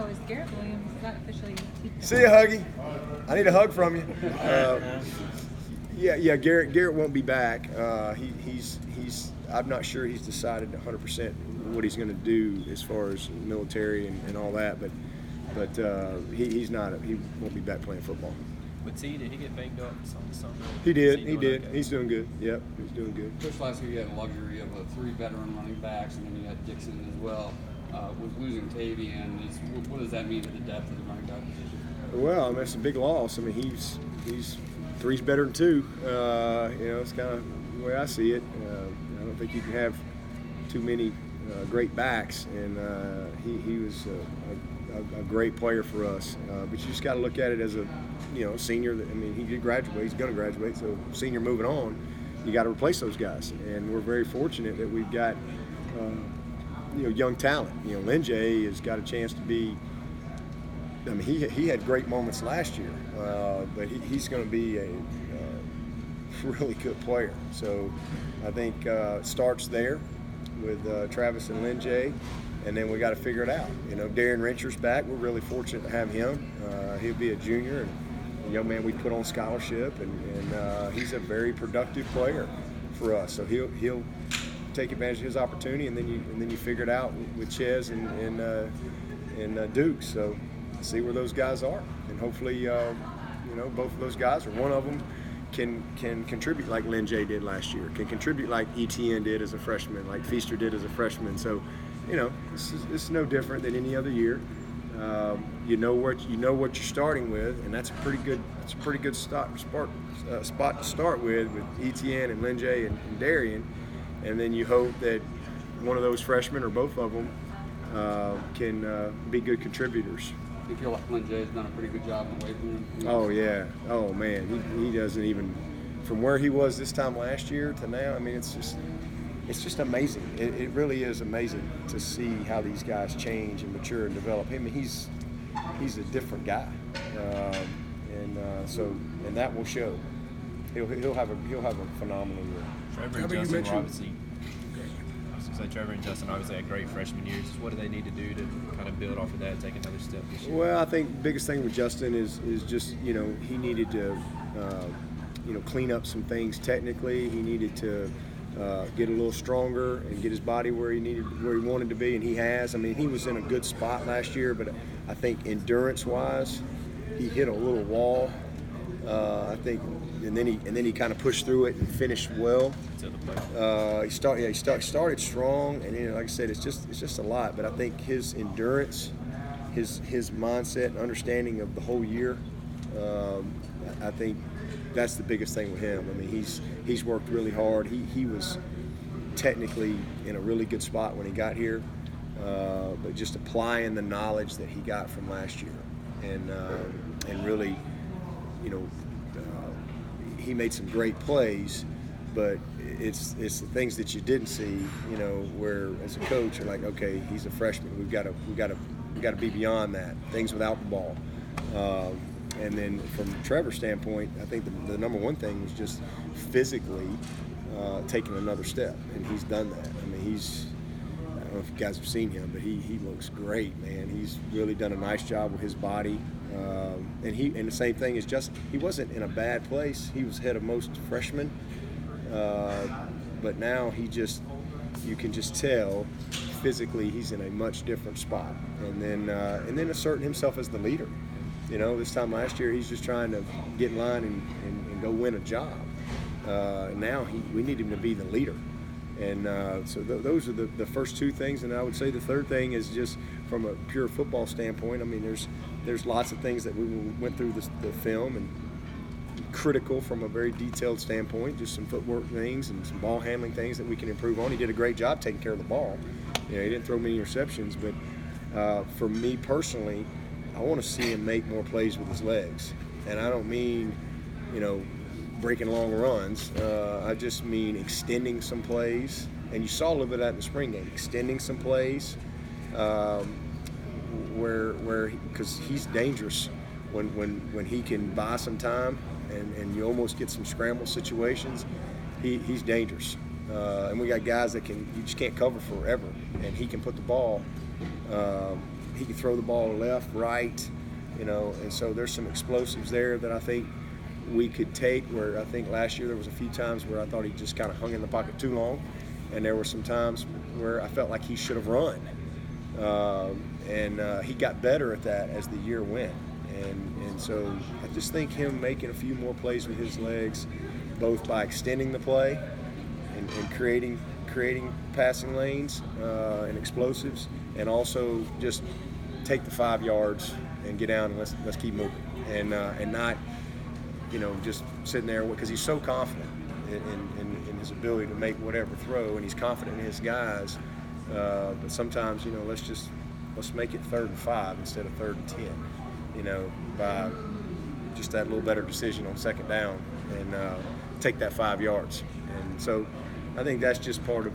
is Garrett Williams. Is that officially? See ya, Huggy. I need a hug from you. Yeah. Garrett won't be back. He's. I'm not sure he's decided 100% what he's going to do as far as military and all that. But he's not. He won't be back playing football. With T, did he get banged up something? He did. Okay? He's doing good. Yep, he's doing good. Coach, last year you had the luxury of 3 veteran running backs, and then you had Dixon as well. With losing Tavian, what does that mean to the depth of the running back position? Well, I mean, it's a big loss. I mean, he's 3's better than 2. It's kind of the way I see it. I don't think you can have too many great backs, and he was a great player for us. But you just got to look at it as a senior. I mean, he did graduate. He's going to graduate. So senior moving on, you got to replace those guys. And we're very fortunate that we've got young talent. Lynn J has got a chance to be. I mean, he had great moments last year, but he's going to be a really good player. So I think it starts there with Travis and Lynn J, and then we got to figure it out. Darren Rencher's back. We're really fortunate to have him. He'll be a junior and a young man we put on scholarship, and he's a very productive player for us. So he'll take advantage of his opportunity, and then you figure it out with Ches and Duke. So see where those guys are, and hopefully both of those guys, or one of them, can contribute like Lynn J did last year, can contribute like ETN did as a freshman, like Feaster did as a freshman. So this is no different than any other year. You know what you're starting with, and that's a pretty good spot to start with ETN and Lynn J and Darian, and then you hope that one of those freshmen or both of them can be good contributors. You feel like Lynn J has done a pretty good job in the weight room? Oh yeah. Oh man, he doesn't even, from where he was this time last year to now. I mean, it's just amazing. It really is amazing to see how these guys change and mature and develop. I mean, he's a different guy, and that will show. He'll have a phenomenal year. Trevor and Justin obviously had great freshman years. What do they need to do to kind of build off of that and take another step this year? Well, I think the biggest thing with Justin is just he needed to clean up some things technically. He needed to get a little stronger and get his body where he wanted to be, and he has. I mean, he was in a good spot last year, but I think endurance-wise, he hit a little wall. I think, and then he kind of pushed through it and finished well. He started strong, and like I said, it's just a lot. But I think his endurance, his mindset, and understanding of the whole year, I think that's the biggest thing with him. I mean, he's worked really hard. He was technically in a really good spot when he got here, but just applying the knowledge that he got from last year, and really, he made some great plays, but it's the things that you didn't see, where as a coach you're like, okay, he's a freshman. We've got to be beyond that. Things without the ball. And then from Trevor's standpoint, I think the number one thing was just physically taking another step, and he's done that. I mean, I don't know if you guys have seen him, but he looks great, man. He's really done a nice job with his body. And the same thing is just, he wasn't in a bad place. He was ahead of most freshmen, but now you can just tell physically he's in a much different spot. And then asserting himself as the leader. This time last year he's just trying to get in line and go win a job. Now we need him to be the leader. And so those are the first two things. And I would say the third thing is just from a pure football standpoint. I mean, there's lots of things that we went through the film, and critical from a very detailed standpoint, just some footwork things and some ball handling things that we can improve on. He did a great job taking care of the ball. He didn't throw many interceptions, but for me personally, I want to see him make more plays with his legs. And I don't mean, breaking long runs. I just mean extending some plays. And you saw a little bit of that in the spring game, extending some plays because he's dangerous when he can buy some time and you almost get some scramble situations. He's dangerous. And we got guys that you just can't cover forever, and he can put the ball he can throw the ball left, right, you know, and so there's some explosives there that I think we could take, where I think last year there was a few times where I thought he just kind of hung in the pocket too long, and there were some times where I felt like he should have run. And he got better at that as the year went. And so I just think him making a few more plays with his legs, both by extending the play and creating passing lanes and explosives, and also just take the 5 yards and get down and let's keep moving, and not, you know, just sitting there, because he's so confident in his ability to make whatever throw, and he's confident in his guys. But sometimes, you know, let's make it 3rd and 5 instead of 3rd and 10. You know, by just that little better decision on 2nd down, and take that 5 yards. And so I think that's just part of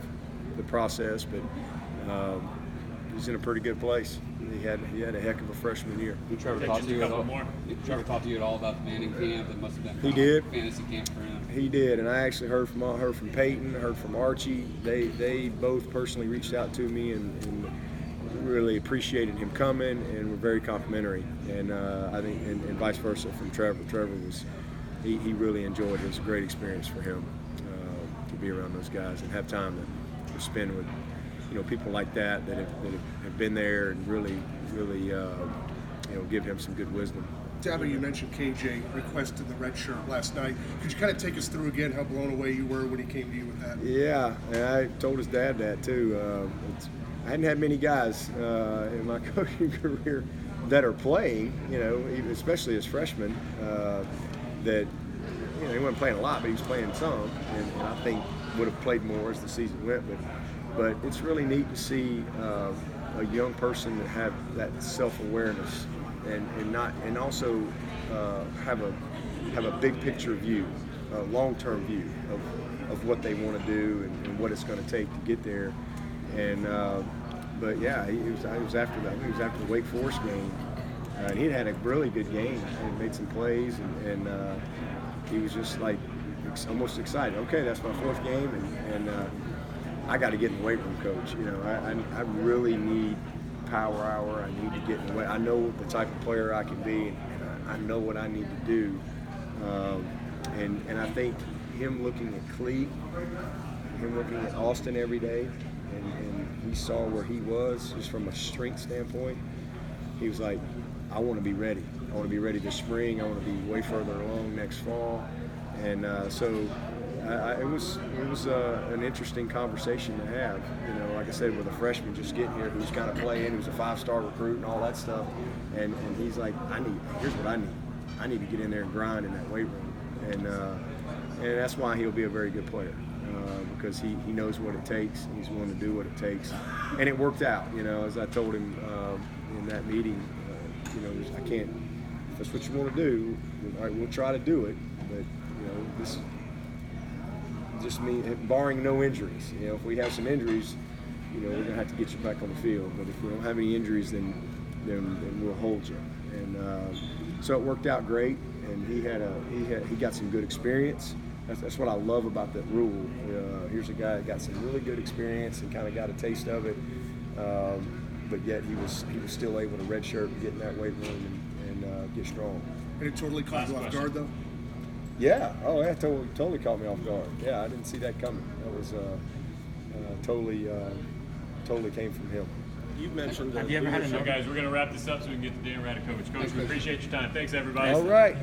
the process. But he's in a pretty good place. He had a heck of a freshman year. Did Trevor talk to you at all? Trevor talked to you at all about the Manning camp? That must have been He did. Fantasy camp for him. He did, and I actually heard from Peyton, heard from Archie. They both personally reached out to me and really appreciated him coming, and were very complimentary. And I think, and vice versa from Trevor. Trevor he really enjoyed it. It was a great experience for him to be around those guys and have time to spend with, you know, people like that have been there and really you know, give him some good wisdom. Dabo, you mentioned KJ requested the red shirt last night. Could you kind of take us through again how blown away you were when he came to you with that? Yeah, and I told his dad that too. I hadn't had many guys in my coaching career that are playing, you know, especially as freshmen, that, you know, he wasn't playing a lot, but he was playing some, and I think would have played more as the season went. But it's really neat to see a young person that have that self-awareness and also have a big picture view, a long-term view of what they want to do and what it's going to take to get there. And but yeah, he was after the Wake Forest game, and he'd had a really good game and made some plays, and he was just like almost excited. Okay, that's my 4th game, and I got to get in the weight room, coach. You know, I really need power hour. I need to get in the weight. I know the type of player I can be, and I know what I need to do. And I think him looking at Cleve, him looking at Austin every day, and he saw where he was just from a strength standpoint. He was like, I want to be ready. I want to be ready this spring. I want to be way further along next fall. And so it was an interesting conversation to have. You know, like I said, with a freshman just getting here who's kind of playing, who's a 5-star recruit and all that stuff. And he's like, here's what I need. I need to get in there and grind in that weight room. And that's why he'll be a very good player. Because he knows what it takes, and he's willing to do what it takes, and it worked out. You know, as I told him in that meeting, you know, I can't. If that's what you want to do, all right, we'll try to do it. But you know, this just means barring no injuries. You know, if we have some injuries, you know, we're gonna have to get you back on the field. But if we don't have any injuries, then we'll hold you. And so it worked out great, and he got some good experience. That's what I love about that rule. Here's a guy that got some really good experience and kind of got a taste of it, but yet he was still able to redshirt and get in that weight room and get strong. And it totally caught you off guard, though? Yeah. Oh, yeah. Totally caught me off guard. Yeah, I didn't see that coming. That was totally came from him. You've mentioned. Have you ever had enough? Guys, we're going to wrap this up so we can get to Dan Radakovich. Coach, we appreciate your time. Thanks, everybody. All right.